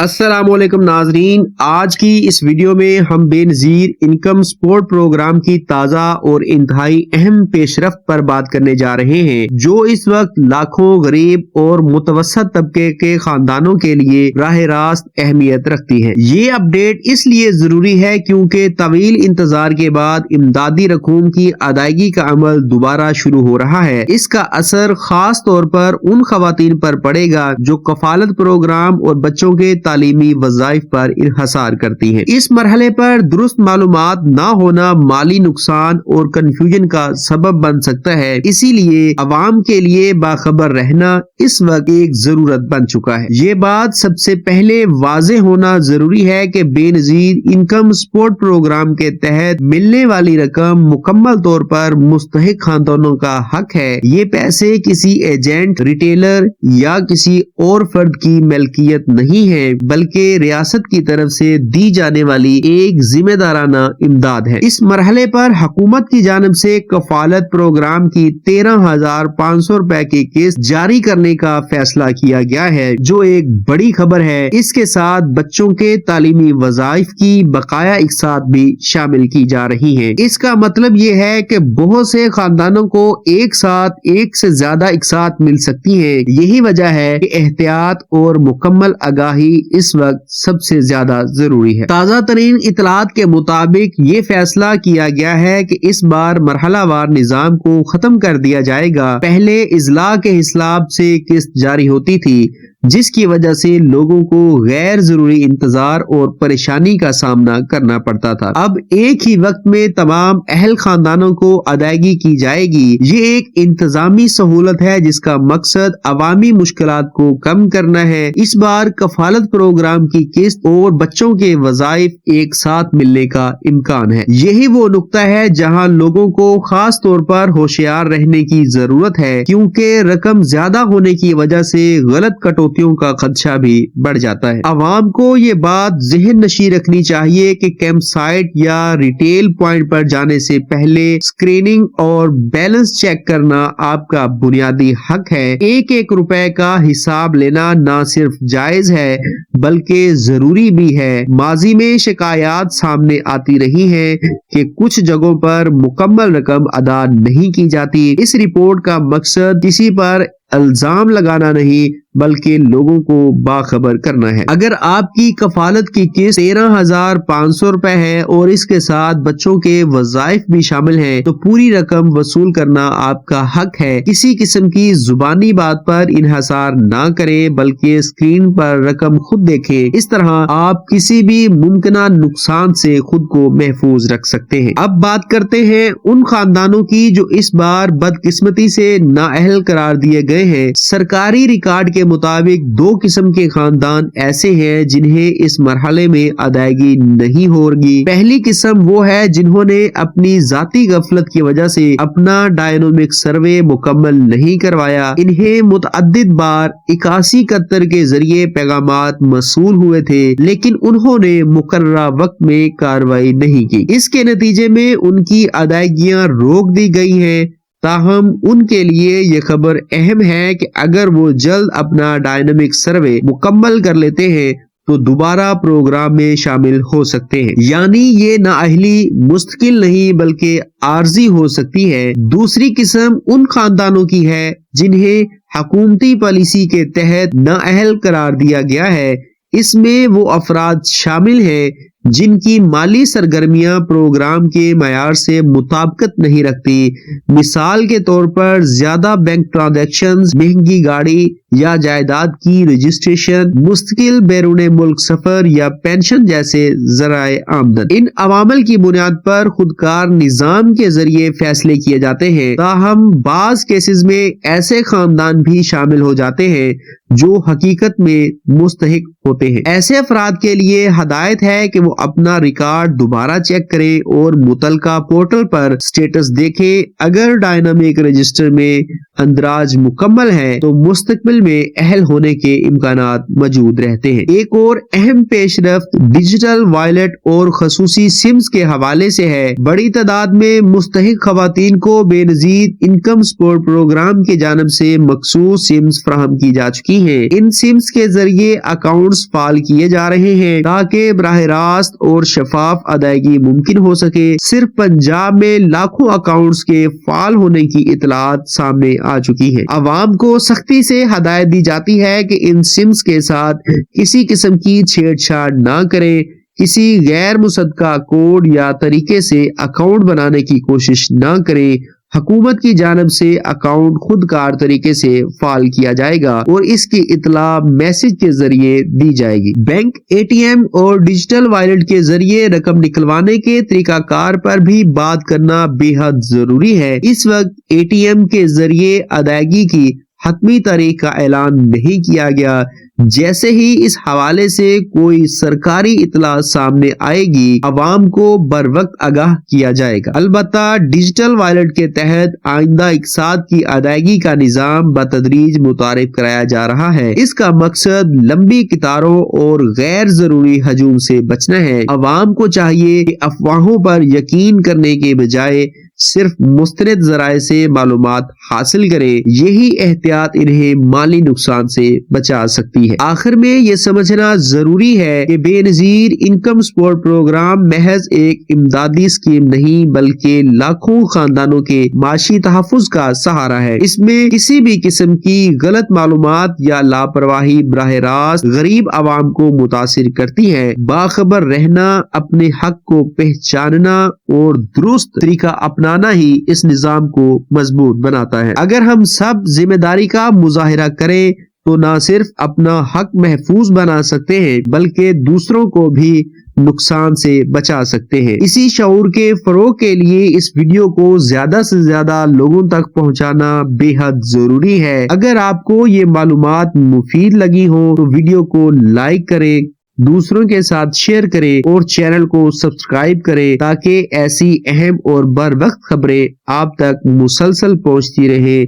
अस्सलाम वालेकुम नाजरीन, आज की इस वीडियो में हम बेनजीर इनकम सपोर्ट प्रोग्राम की ताज़ा और इंतहाई अहम पेशरफ्त पर बात करने जा रहे हैं, जो इस वक्त लाखों गरीब और मुतवसत तबके के खानदानों के लिए राह रास्त अहमियत रखती है। ये अपडेट इसलिए जरूरी है क्योंकि तवील इंतजार के बाद इमदादी रकूम की अदायगी का अमल दोबारा शुरू हो रहा है। इसका असर खास तौर पर उन खवातीन पर पड़ेगा जो कफालत प्रोग्राम और बच्चों के तालीमी वज़ाइफ पर इन्हसार करती हैं। इस मरहले पर दुरुस्त मालूमात ना होना माली नुकसान और कंफ्यूजन का सबब बन सकता है, इसीलिए अवाम के लिए बाखबर रहना इस वक्त एक जरूरत बन चुका है। ये बात सबसे पहले वाज़े होना जरूरी है कि बेनजीर इनकम सपोर्ट प्रोग्राम के तहत मिलने वाली रकम मुकम्मल तौर पर मुस्तहिक खानदानों का हक है। ये पैसे किसी एजेंट, रिटेलर या किसी और फर्द की मलकियत नहीं है, बल्कि रियासत की तरफ से दी जाने वाली एक जिम्मेदाराना इमदाद है। इस मरहले पर हुकूमत की जानिब से कफालत प्रोग्राम की 13,500 रुपए की किस्त जारी करने का फैसला किया गया है, जो एक बड़ी खबर है। इसके साथ बच्चों के तालीमी वज़ाइफ की बकाया इकसात भी शामिल की जा रही है। इसका मतलब ये है कि बहुत से खानदानों को एक साथ एक से ज्यादा इकसात मिल सकती है। यही वजह है कि एहतियात और मुकम्मल आगाही इस वक्त सबसे ज्यादा जरूरी है। ताज़ा तरीन इतलात के मुताबिक ये फैसला किया गया है कि इस बार मरहलावार निजाम को खत्म कर दिया जाएगा। पहले इजला के हिसाब से किस्त जारी होती थी, जिसकी वजह से लोगों को गैर जरूरी इंतजार और परेशानी का सामना करना पड़ता था। अब एक ही वक्त में तमाम अहल खानदानों को अदायगी की जाएगी। ये एक इंतजामी सहूलत है जिसका मकसद अवामी मुश्किलात को कम करना है। इस बार कफालत प्रोग्राम की किस्त और बच्चों के वज़ाइफ एक साथ मिलने का इम्कान है। यही वो नुक्ता है जहाँ लोगों को खास तौर पर होशियार रहने की जरूरत है, क्योंकि रकम ज्यादा होने की वजह से गलत कटौती का खदशा भी बढ़ जाता है। अवाम को ये बात ज़हन नशी रखनी चाहिए कि कैंप साइट या रिटेल पॉइंट पर जाने से पहले स्क्रीनिंग और बैलेंस चेक करना आपका बुनियादी हक है। एक एक रुपए का हिसाब लेना न सिर्फ जायज है बल्कि जरूरी भी है। माजी में शिकायत सामने आती रही है कि कुछ जगहों पर मुकम्मल रकम अदा नहीं की जाती। इस रिपोर्ट का मकसद किसी पर इल्जाम लगाना नहीं बल्कि लोगों को बाखबर करना है। अगर आपकी कफालत की किस्त 13,500 रुपए है और इसके साथ बच्चों के वज़ाइफ भी शामिल हैं, तो पूरी रकम वसूल करना आपका हक है। किसी किस्म की जुबानी बात पर इन्हसार ना करें बल्कि स्क्रीन पर रकम खुद देखें। इस तरह आप किसी भी मुमकिना नुकसान से खुद को महफूज रख सकते हैं। अब बात करते हैं उन खानदानों की जो इस बार बदकिस्मती से नाअहल करार दिए गए हैं। सरकारी रिकॉर्ड के मुताबिक दो किस्म के खानदान ऐसे हैं जिन्हें इस मरहले में अदायगी नहीं होगी। पहली किस्म वो है जिन्होंने अपनी जाती गफलत की वजह से अपना डायनोमिक सर्वे मुकम्मल नहीं करवाया। इन्हें मुतअद्दिद बार 8171 के जरिए पैगामात मसूल हुए थे, लेकिन उन्होंने मुकर्ररा वक्त में कार्रवाई नहीं की। इसके नतीजे में उनकी अदायगियां रोक दी गई हैं। ताहम उनके लिए ये खबर अहम है कि अगर वो जल्द अपना डायनामिक सर्वे मुकम्मल कर लेते हैं तो दोबारा प्रोग्राम में शामिल हो सकते हैं। यानी ये नाअहली मुस्तकिल नहीं बल्कि आर्जी हो सकती है। दूसरी किस्म उन खानदानों की है जिन्हें हुकूमती पॉलिसी के तहत नाअहल करार दिया गया है। इसमें वो अफराद शामिल हैं जिनकी माली सरगर्मियां प्रोग्राम के मयार से मुताबिकत नहीं रखती। मिसाल के तौर पर ज्यादा बैंक ट्रांजैक्शंस, महंगी गाड़ी या जायदाद की रजिस्ट्रेशन, मुस्तकिल बैरून मुल्क सफर या पेंशन जैसे जराए आमदन। इन अवामल की बुनियाद पर खुदकार निजाम के जरिए फैसले किए जाते हैं। ताहम बाज केसेस में ऐसे खानदान भी शामिल हो जाते हैं जो हकीकत में मुस्तहिक होते हैं। ऐसे अफराद के लिए हदायत है कि वो اپنا ریکارڈ دوبارہ چیک کریں اور متعلقہ پورٹل پر سٹیٹس دیکھیں۔ اگر ڈائنامک رجسٹر میں اندراج مکمل ہے تو مستقبل میں اہل ہونے کے امکانات موجود رہتے ہیں۔ ایک اور اہم پیش رفت ڈیجیٹل وائلٹ اور خصوصی سمز کے حوالے سے ہے۔ بڑی تعداد میں مستحق خواتین کو بے نظیر انکم سپورٹ پروگرام کی جانب سے مخصوص سمز فراہم کی جا چکی ہیں۔ ان سمز کے ذریعے اکاؤنٹس فعال کیے جا رہے ہیں تاکہ براہ راست اور شفاف ادائیگی ممکن ہو سکے۔ صرف پنجاب میں لاکھوں اکاؤنٹس کے فعال ہونے کی اطلاعات سامنے آ چکی ہیں۔ عوام کو سختی سے ہدایت دی جاتی ہے کہ ان سمز کے ساتھ کسی قسم کی چھیڑ چھاڑ نہ کریں، کسی غیر مصدقہ کوڈ یا طریقے سے اکاؤنٹ بنانے کی کوشش نہ کریں۔ حکومت کی جانب سے اکاؤنٹ خود کار طریقے سے فعال کیا جائے گا اور اس کی اطلاع میسج کے ذریعے دی جائے گی۔ بینک، اے ٹی ایم اور ڈیجیٹل وائلٹ کے ذریعے رقم نکلوانے کے طریقہ کار پر بھی بات کرنا بے حد ضروری ہے۔ اس وقت اے ٹی ایم کے ذریعے ادائیگی کی حتمی تاریخ کا اعلان نہیں کیا گیا۔ جیسے ہی اس حوالے سے کوئی سرکاری اطلاع سامنے آئے گی، عوام کو بر وقت آگاہ کیا جائے گا۔ البتہ ڈیجیٹل وائلٹ کے تحت آئندہ اقساط کی ادائیگی کا نظام بتدریج متعارف کرایا جا رہا ہے۔ اس کا مقصد لمبی قطاروں اور غیر ضروری ہجوم سے بچنا ہے۔ عوام کو چاہیے کہ افواہوں پر یقین کرنے کے بجائے صرف مستند ذرائع سے معلومات حاصل کریں۔ یہی احتیاط انہیں مالی نقصان سے بچا سکتی ہے۔ آخر میں یہ سمجھنا ضروری ہے کہ بے نظیر انکم سپورٹ پروگرام محض ایک امدادی اسکیم نہیں بلکہ لاکھوں خاندانوں کے معاشی تحفظ کا سہارا ہے۔ اس میں کسی بھی قسم کی غلط معلومات یا لاپرواہی براہ راست غریب عوام کو متاثر کرتی ہے۔ باخبر رہنا، اپنے حق کو پہچاننا اور درست طریقہ اپنانا ہی اس نظام کو مضبوط بناتا ہے۔ اگر ہم سب ذمہ داری کا مظاہرہ کریں تو نہ صرف اپنا حق محفوظ بنا سکتے ہیں بلکہ دوسروں کو بھی نقصان سے بچا سکتے ہیں۔ اسی شعور کے فروغ کے لیے اس ویڈیو کو زیادہ سے زیادہ لوگوں تک پہنچانا بے حد ضروری ہے۔ اگر آپ کو یہ معلومات مفید لگی ہوں تو ویڈیو کو لائک کریں، دوسروں کے ساتھ شیئر کریں اور چینل کو سبسکرائب کریں تاکہ ایسی اہم اور بر وقت خبریں آپ تک مسلسل پہنچتی رہیں۔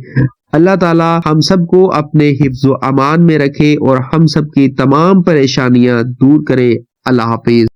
اللہ تعالی ہم سب کو اپنے حفظ و امان میں رکھے اور ہم سب کی تمام پریشانیاں دور کرے۔ اللہ حافظ۔